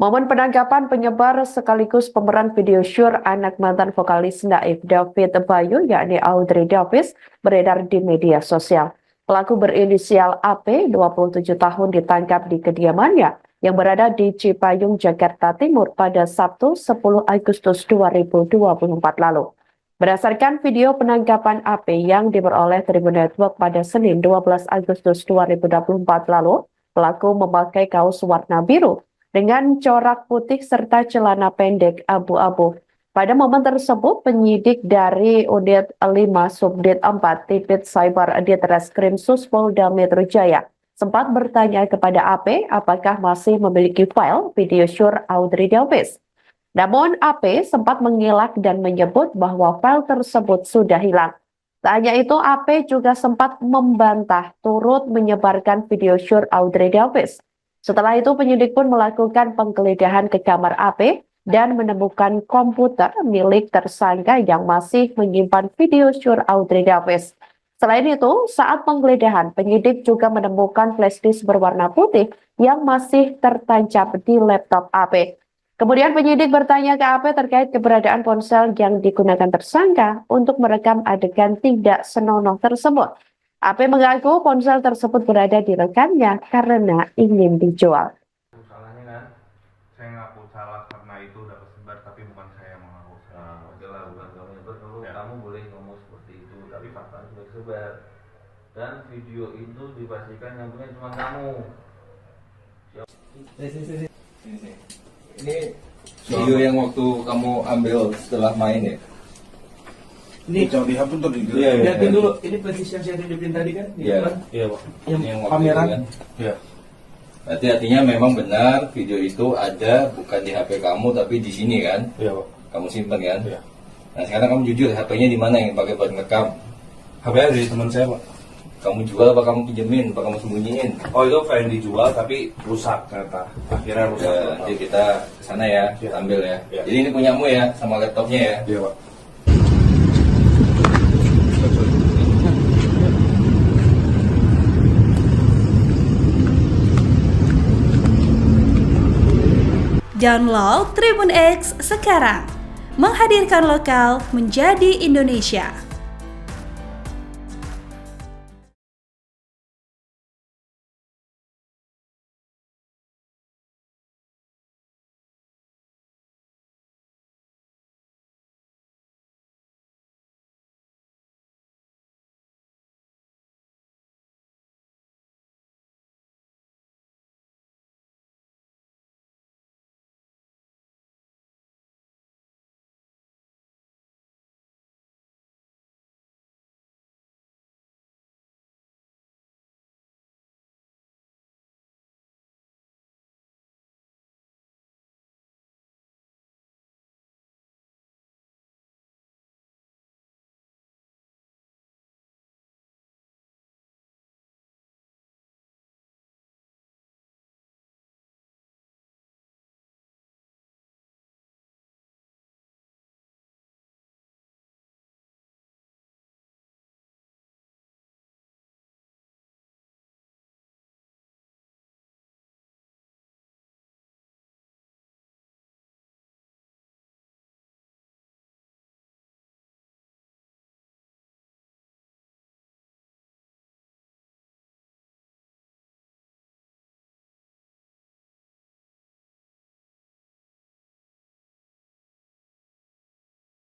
Momen penangkapan penyebar sekaligus pemeran video syur anak mantan vokalis Naif David Bayu yakni Audrey Davis beredar di media sosial. Pelaku berinisial AP, 27 tahun ditangkap di kediamannya yang berada di Cipayung, Jakarta Timur pada Sabtu 10 Agustus 2024 lalu. Berdasarkan video penangkapan AP yang diperoleh Tribun Network pada Senin 12 Agustus 2024 lalu, pelaku memakai kaos warna biru dengan corak putih serta celana pendek abu-abu. Pada momen tersebut, penyidik dari Unit 5 Subdit 4 Tipit Cyber Ditreskrim Suspolda Metro Jaya sempat bertanya kepada AP apakah masih memiliki file video syur Audrey Davis. Namun AP sempat mengelak dan menyebut bahwa file tersebut sudah hilang. Tak hanya itu, AP juga sempat membantah turut menyebarkan video syur Audrey Davis. Setelah itu, penyidik pun melakukan penggeledahan ke kamar AP dan menemukan komputer milik tersangka yang masih menyimpan video syur Audrey Davis. Selain itu, saat penggeledahan, penyidik juga menemukan flash disk berwarna putih yang masih tertancap di laptop AP. Kemudian penyidik bertanya ke AP terkait keberadaan ponsel yang digunakan tersangka untuk merekam adegan tidak senonoh tersebut. AP mengaku ponsel tersebut berada di rekannya karena ingin dijual. Salahnya kan, saya ngaku salah karena itu udah kesebar, tapi bukan saya yang mengaku salah. Jelas bukan kamu yang betul, Ya. kamu boleh ngomong seperti itu, tapi fakta sudah kesebar. Dan video itu dipastikan yang punya cuma kamu. Sini. Ini video yang waktu kamu ambil setelah main ya? Ini jangan dihapus tuh. Iya. Lihatin dulu, ini persis yang saya tunjukin tadi kan? Iya. Iya, Pak. Yang waktu kamera. itu kan? Iya. Berarti artinya memang benar video itu ada bukan di HP kamu tapi di sini kan? Iya, Pak. Kamu simpan kan? Iya. Nah sekarang kamu jujur HP-nya di mana yang pakai buat ngerekam? HP ada di teman saya, Pak. Kamu jual apa kamu pinjemin? Apa kamu sembunyiin? Oh, itu pengen dijual tapi rusak ternyata. Akhirnya rusak. Ya, nanti kita kesana ya, Iya. ambil ya. Iya. Jadi ini punyamu ya, sama laptopnya ya. Iya, Pak. Download Tribun X sekarang, menghadirkan lokal menjadi Indonesia.